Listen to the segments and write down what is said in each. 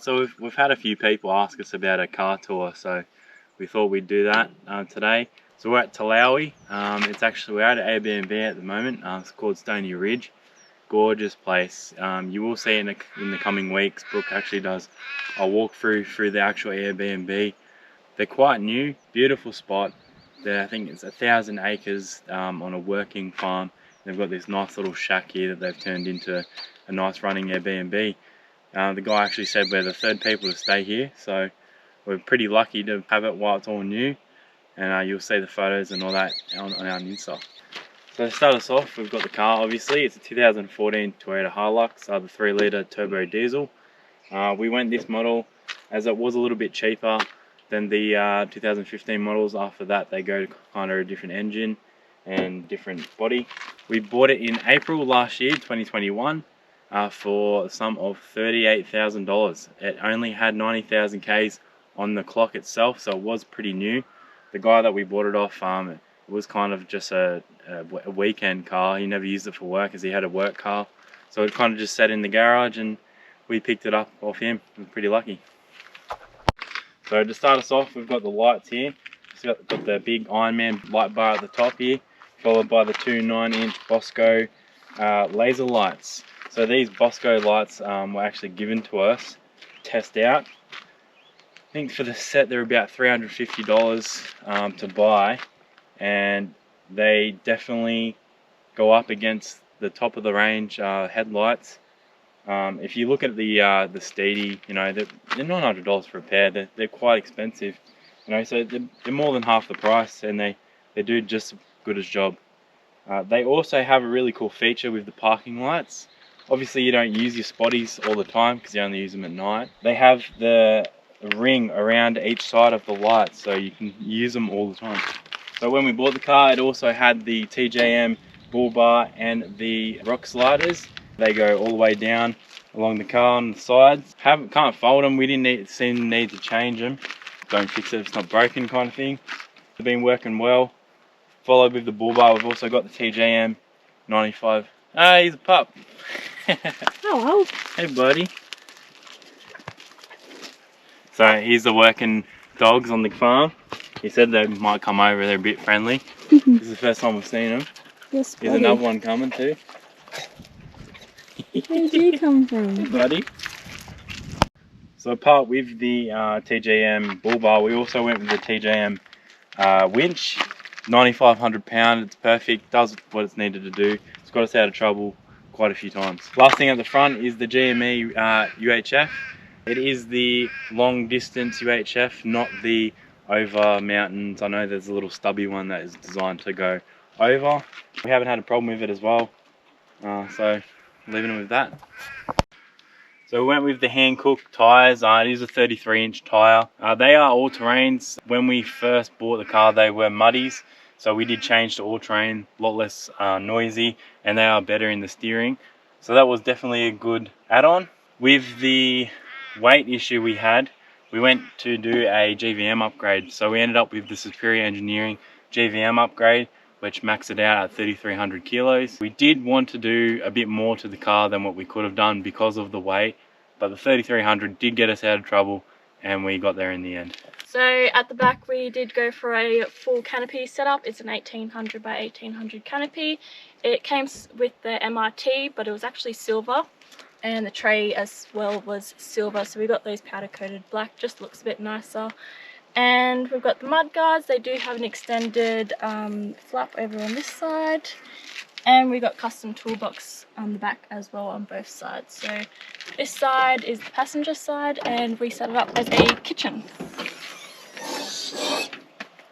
Alright, so we've had a few people ask us about a car tour, so we thought we'd do that today. So we're at Talawi. We're at an Airbnb at the moment. It's called Stony Ridge. Gorgeous place. You will see in the coming weeks. Brooke actually does a walkthrough through the actual Airbnb. They're quite new, beautiful spot. I think it's 1,000 acres on a working farm. They've got this nice little shack here that they've turned into a nice running Airbnb. The guy actually said we're the third people to stay here, so we're pretty lucky to have it while it's all new. And you'll see the photos and all that on our Insta. So to start us off, we've got the car. Obviously it's a 2014 Toyota Hilux, the 3-litre turbo diesel. We went this model as it was a little bit cheaper than the 2015 models. After that they go to kind of a different engine and different body. We bought it in April last year, 2021, for a sum of $38,000. It only had 90,000 Ks on the clock itself, so it was pretty new. The guy that we bought it off, it was kind of just a weekend car. He never used it for work as he had a work car. So it kind of just sat in the garage and we picked it up off him. We were pretty lucky. So to start us off, we've got the lights here. We've got the big Ironman light bar at the top here, followed by the two 9-inch Bossco laser lights. So these Bossco lights were actually given to us to test out. I think for the set they're about $350 to buy, and they definitely go up against the top of the range headlights. If you look at the Steedy, you know, they're $900 for a pair. They're quite expensive, you know, so they're more than half the price, and they do just as good a job. They also have a really cool feature with the parking lights. Obviously you don't use your spotties all the time because you only use them at night. They have the ring around each side of the light, so you can use them all the time. So when we bought the car, it also had the TJM bull bar and the rock sliders. They go all the way down along the car on the sides. Can't fold them. We didn't seem to need to change them. Don't fix it if it's not broken, kind of thing. They've been working well. Followed with the bull bar, we've also got the TJM 95. Ah, he's a pup. Hello. Hey buddy. So here's the working dogs on the farm. He said they might come over, they're a bit friendly. This is the first time we've seen them. Yes, buddy. There's another one coming too. Where did you come from? Hey buddy. So apart with the TJM bull bar, we also went with the TJM winch. 9,500 pound, it's perfect, does what it's needed to do. It's got us out of trouble quite a few times. Last thing at the front is the GME UHF. It is the long distance UHF, not the over mountains. I know there's a little stubby one that is designed to go over. We haven't had a problem with it as well, so leaving it with that. So we went with the hand cooked tyres. It is a 33-inch tyre. They are all terrains. When we first bought the car they were muddies, so we did change to all terrain, a lot less noisy, and they are better in the steering. So that was definitely a good add-on. With the weight issue we had, we went to do a GVM upgrade. So we ended up with the Superior Engineering GVM upgrade, which maxed it out at 3,300 kilos. We did want to do a bit more to the car than what we could have done because of the weight, but the 3,300 did get us out of trouble and we got there in the end. So at the back we did go for a full canopy setup. It's an 1800 by 1800 canopy. It came with the MRT, but it was actually silver, and the tray as well was silver, so we got those powder coated black, just looks a bit nicer. And we've got the mud guards. They do have an extended flap over on this side, and we got custom toolbox on the back as well on both sides. So this side is the passenger side, and we set it up as a kitchen.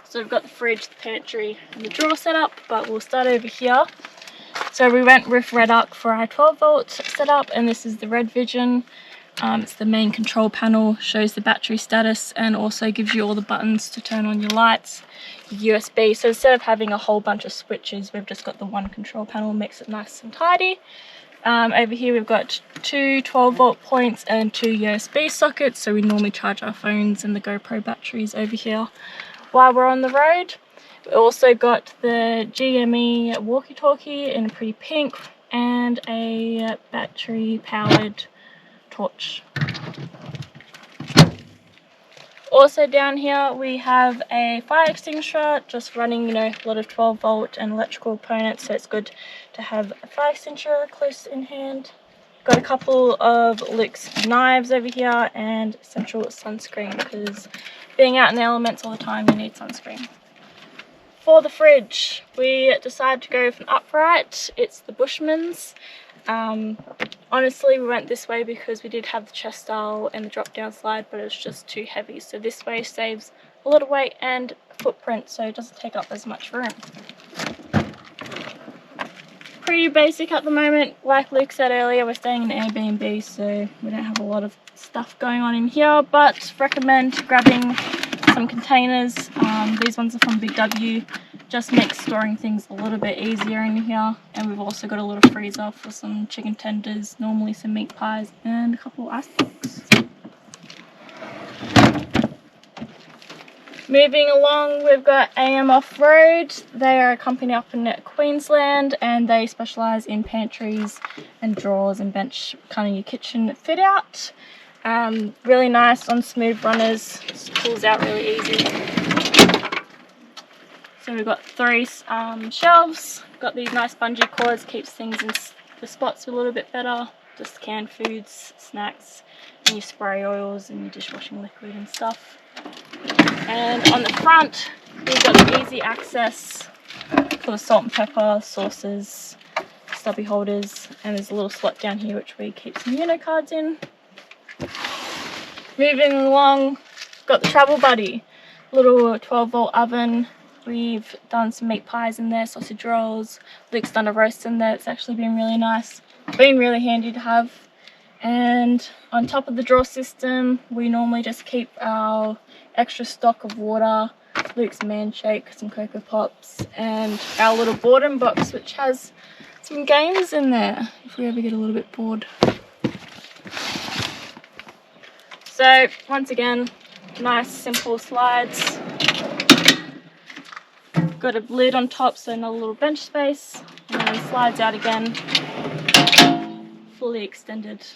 So we've got the fridge, the pantry and the drawer set up, but we'll start over here. So we went with Redarc for our 12-volt setup, and this is the Red Vision. It's the main control panel, shows the battery status, and also gives you all the buttons to turn on your lights. USB, so instead of having a whole bunch of switches, we've just got the one control panel, makes it nice and tidy. Over here we've got two 12-volt points and two USB sockets, so we normally charge our phones and the GoPro batteries over here while we're on the road. We also got the GME walkie-talkie in pretty pink, and a battery powered torch. Also down here we have a fire extinguisher, just running, you know, a lot of 12-volt and electrical components, so it's good to have a fire extinguisher close in hand. Got a couple of Hilux knives over here and essential sunscreen, because being out in the elements all the time you need sunscreen. For the fridge, we decided to go with an upright. It's the Bushman's. Honestly, we went this way because we did have the chest style and the drop down slide, but it's just too heavy, so this way saves a lot of weight and footprint, so it doesn't take up as much room. Pretty basic at the moment. Like Luke said earlier, we're staying in an Airbnb, so we don't have a lot of stuff going on in here, but recommend grabbing some containers. These ones are from Big W. Just makes storing things a little bit easier in here. And we've also got a little freezer for some chicken tenders, normally some meat pies, and a couple of ice blocks. Moving along, we've got AM Off-Road. They are a company up in Queensland, and they specialise in pantries and drawers and bench, kind of your kitchen fit out. Really nice on smooth runners, just pulls out really easy. So we've got 3 shelves, got these nice bungee cords, keeps things in the spots a little bit better, just canned foods, snacks, and your spray oils and your dishwashing liquid and stuff. And on the front, we've got the easy access for the salt and pepper, sauces, stubby holders, and there's a little slot down here which we keep some Uno cards in. Moving along, got the Travel Buddy, little 12-volt oven. We've done some meat pies in there, sausage rolls. Luke's done a roast in there. It's actually been really nice, been really handy to have. And on top of the drawer system, we normally just keep our extra stock of water, Luke's man shake, some Cocoa Pops, and our little boredom box, which has some games in there if we ever get a little bit bored. So once again, nice simple slides. Got a lid on top, so another little bench space, and then it slides out again, fully extended.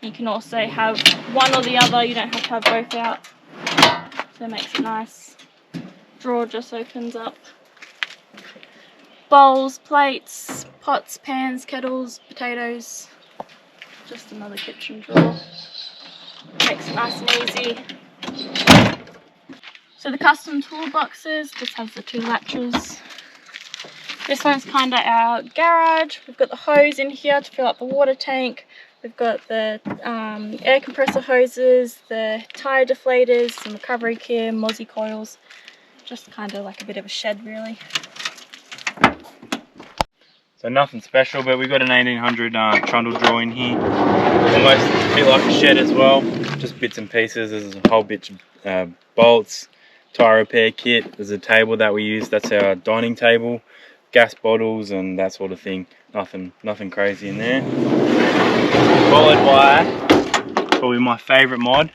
You can also have one or the other, you don't have to have both out, so it makes it nice. Drawer just opens up. Bowls, plates, pots, pans, kettles, potatoes, just another kitchen drawer. Makes it nice and easy. So the custom toolboxes just has the 2 latches. This one's kind of our garage. We've got the hose in here to fill up the water tank. We've got the air compressor hoses, the tyre deflators, some recovery gear, mozzie coils. Just kind of like a bit of a shed really. So nothing special, but we've got an 1800 trundle drawer in here. Almost a bit like a shed as well. Just bits and pieces. There's a whole bit of bolts. Tyre repair kit, there's a table that we use, that's our dining table, gas bottles and that sort of thing. Nothing crazy in there. Followed by probably my favourite mod,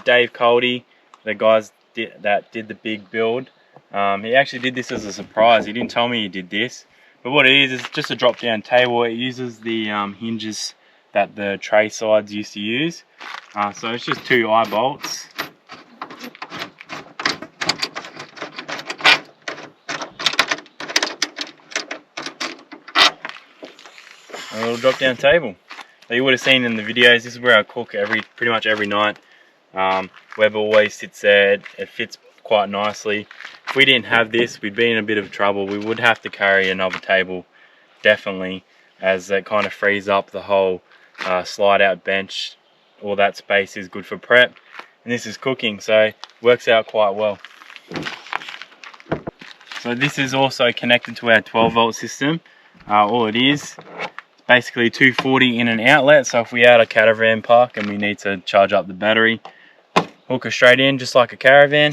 Dave Coldys, the guys that did the big build. He actually did this as a surprise. He didn't tell me he did this, but what it is just a drop down table. It uses the hinges that the tray sides used to use, so it's just 2 eye bolts. A little drop down table that you would have seen in the videos. This is where I cook pretty much every night. Web always sits there. It fits quite nicely. If we didn't have this, we'd be in a bit of trouble. We would have to carry another table, definitely, as it kind of frees up the whole slide out bench. All that space is good for prep, and this is cooking, so it works out quite well. So this is also connected to our 12-volt system. All it is basically 240 in and outlet, so if we add a caravan park and we need to charge up the battery, hook it straight in just like a caravan,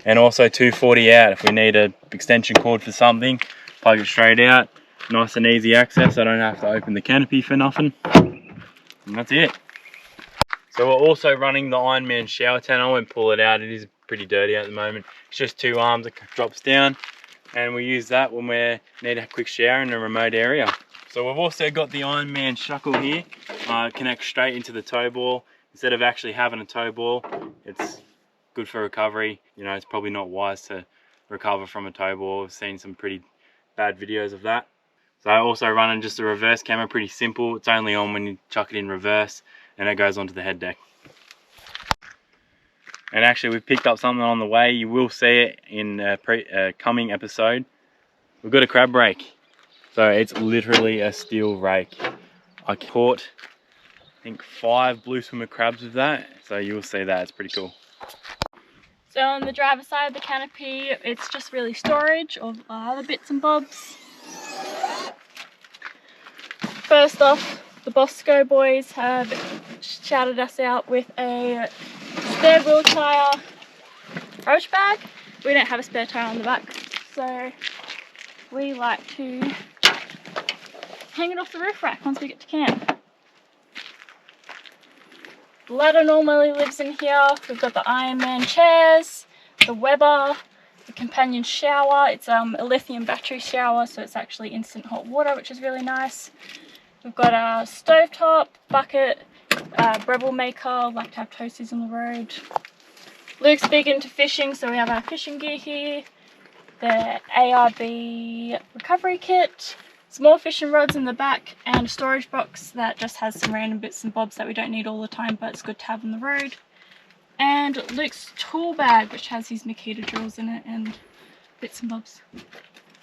and also 240 out if we need an extension cord for something, plug it straight out. Nice and easy access. I don't have to open the canopy for nothing, and that's it. So we're also running the Ironman shower tank. I won't pull it out, it is pretty dirty at the moment. It's just 2 arms that drops down, and we use that when we need a quick shower in a remote area. So we've also got the Ironman shuckle here, connects straight into the tow ball. Instead of actually having a tow ball, it's good for recovery. You know, it's probably not wise to recover from a tow ball. I've seen some pretty bad videos of that. So I also running just a reverse camera, pretty simple. It's only on when you chuck it in reverse and it goes onto the head deck. And actually we've picked up something on the way. You will see it in a coming episode. We've got a crab rake. So it's literally a steel rake. I caught, I think, 5 blue swimmer crabs with that. So you'll see that, it's pretty cool. So on the driver's side of the Canopy, it's just really storage of other bits and bobs. First off, the Bossco boys have shouted us out with a spare wheel tyre roach bag. We don't have a spare tyre on the back, so we like to hang it off the roof rack once we get to camp. The ladder normally lives in here. We've got the Ironman chairs, the Weber, the companion shower. It's a lithium battery shower, so it's actually instant hot water, which is really nice. We've got our stovetop, bucket, Breville maker, like to have toasties on the road. Luke's big into fishing, so we have our fishing gear here. The ARB recovery kit, some more fishing rods in the back, and a storage box that just has some random bits and bobs that we don't need all the time, but it's good to have on the road. And Luke's tool bag, which has his Makita drills in it and bits and bobs.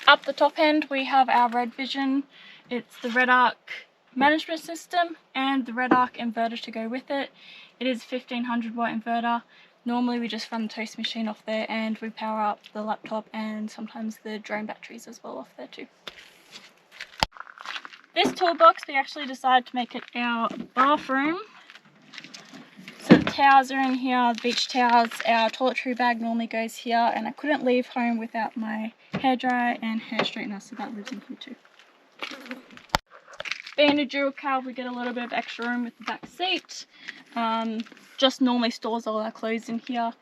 Up the top end we have our Red Vision. It's the Redarc management system and the Redarc inverter to go with it. It is a 1500 watt inverter. Normally we just run the toast machine off there, and we power up the laptop and sometimes the drone batteries as well off there too. This toolbox, we actually decided to make it our bathroom. So the towels are in here, the beach towels. Our toiletry bag normally goes here, and I couldn't leave home without my hairdryer and hair straightener, so that lives in here too. Being a dual cab, we get a little bit of extra room with the back seat. Just normally stores all our clothes in here.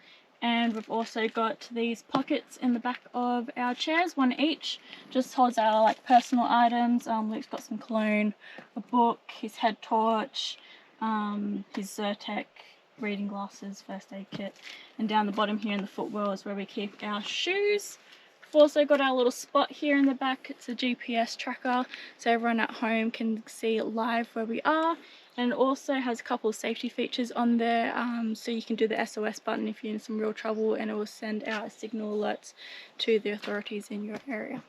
And we've also got these pockets in the back of our chairs, one each. Just holds our like personal items. Luke's got some cologne, a book, his head torch, his Zyrtec reading glasses, first aid kit. And down the bottom here in the footwell is where we keep our shoes. We've also got our little spot here in the back. It's a GPS tracker, so everyone at home can see live where we are. And it also has a couple of safety features on there, so you can do the SOS button if you're in some real trouble, and it will send out signal alerts to the authorities in your area.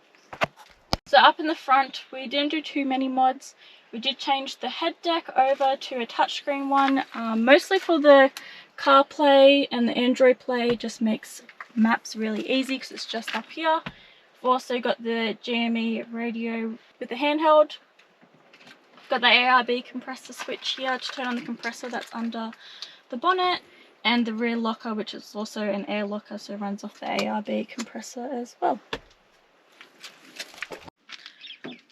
So up in the front, we didn't do too many mods. We did change the head deck over to a touchscreen one, mostly for the CarPlay and the Android Play. Just makes maps really easy because it's just up here. We've also got the GME radio with the handheld. Got the ARB compressor switch here to turn on the compressor that's under the bonnet, and the rear locker, which is also an air locker, so it runs off the ARB compressor as well.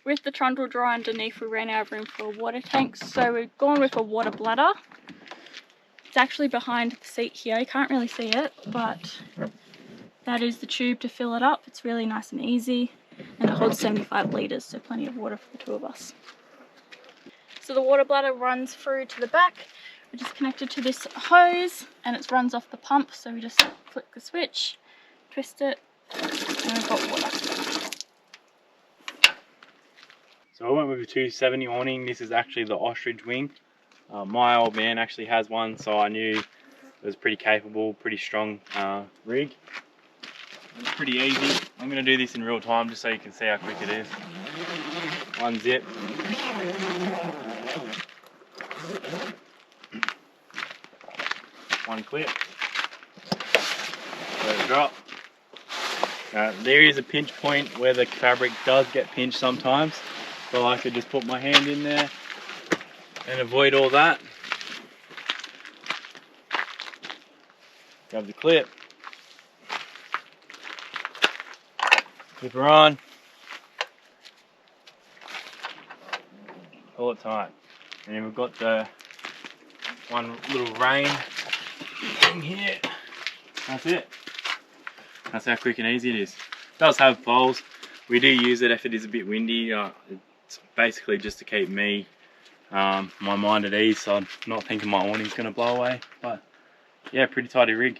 With the trundle drawer underneath, we ran out of room for a water tank, so we've gone with a water bladder. It's actually behind the seat here. You can't really see it, but that is the tube to fill it up. It's really nice and easy, and it holds 75 litres, so plenty of water for the two of us. So the water bladder runs through to the back, which is connected to this hose, and it runs off the pump, so we just flick the switch, twist it, and we've got water. So I went with a 270 awning. This is actually the ostrich wing. My old man actually has one, so I knew it was pretty capable, pretty strong rig. It's pretty easy. I'm going to do this in real time just so you can see how quick it is. Unzip. One clip. Let it drop. There is a pinch point where the fabric does get pinched sometimes, so I could just put my hand in there and avoid all that. Grab the clip, clip her on, pull it tight, and then we've got the one little rain thing here. That's it. That's how quick and easy it is. It does have poles. We do use it if it is a bit windy. It's basically just to keep me, my mind at ease, so I'm not thinking my awning's going to blow away. But yeah, pretty tidy rig.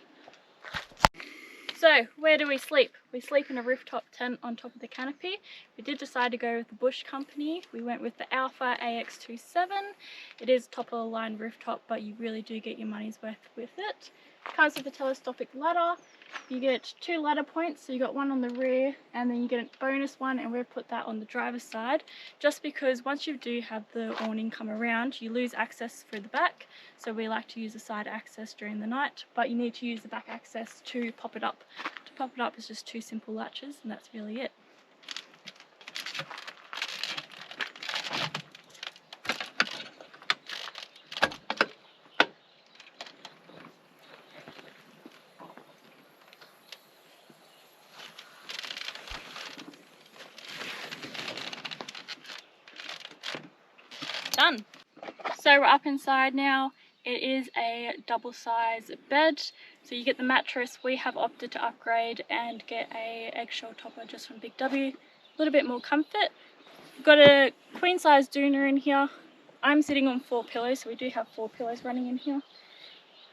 So where do we sleep? We sleep in a rooftop tent on top of the Canopy. We did decide to go with the Bushcompany. We went with the Alpha AX27. It is top of the line rooftop, but you really do get your money's worth with it. It comes with a telescopic ladder. You get 2 ladder points, so you got one on the rear and then you get a bonus one, and we've put that on the driver's side just because once you do have the awning come around, you lose access through the back, so we like to use the side access during the night, but you need to use the back access to pop it up. To pop it up is just 2 simple latches, and that's really it. Done. So we're up inside now. It is a double size bed, so you get the mattress. We have opted to upgrade and get a eggshell topper just from Big W, a little bit more comfort. We've got a queen size doona in here. I'm sitting on 4 pillows, so we do have 4 pillows running in here,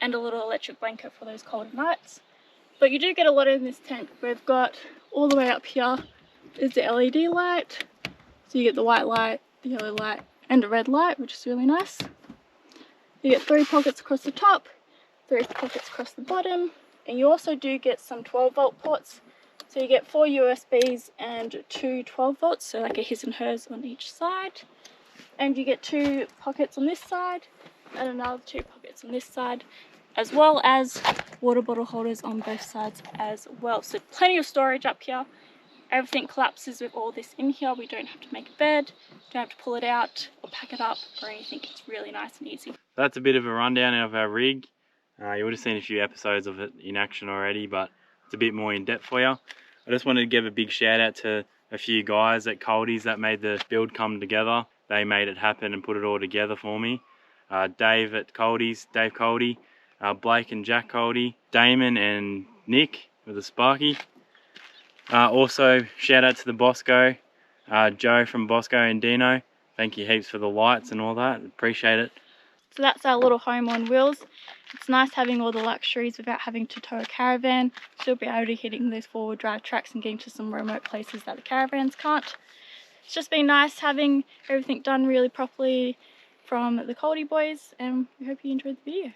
and a little electric blanket for those cold nights. But you do get a lot in this tent. We've got all the way up here is the LED light, so you get the white light, the yellow light, and a red light, which is really nice. You get 3 pockets across the top, 3 pockets across the bottom, and you also do get some 12-volt ports. So you get 4 USBs and 2 12 volts, so like a his and hers on each side. And you get 2 pockets on this side and another 2 pockets on this side, as well as water bottle holders on both sides as well. So plenty of storage up here. Everything collapses with all this in here. We don't have to make a bed, don't have to pull it out or pack it up or anything. It's really nice and easy. That's a bit of a rundown of our rig. You would have seen a few episodes of it in action already, but it's a bit more in depth for you. I just wanted to give a big shout out to a few guys at Coldys that made the build come together. They made it happen and put it all together for me. Dave at Coldys, Dave Coldy, Blake and Jack Coldy, Damon and Nick with a Sparky. Also, shout out to the Bossco, Joe from Bossco and Dino. Thank you heaps for the lights and all that. Appreciate it. So that's our little home on wheels. It's nice having all the luxuries without having to tow a caravan. Still be able to hitting those 4-wheel drive tracks and getting to some remote places that the caravans can't. It's just been nice having everything done really properly from the Coldys boys, and we hope you enjoyed the video.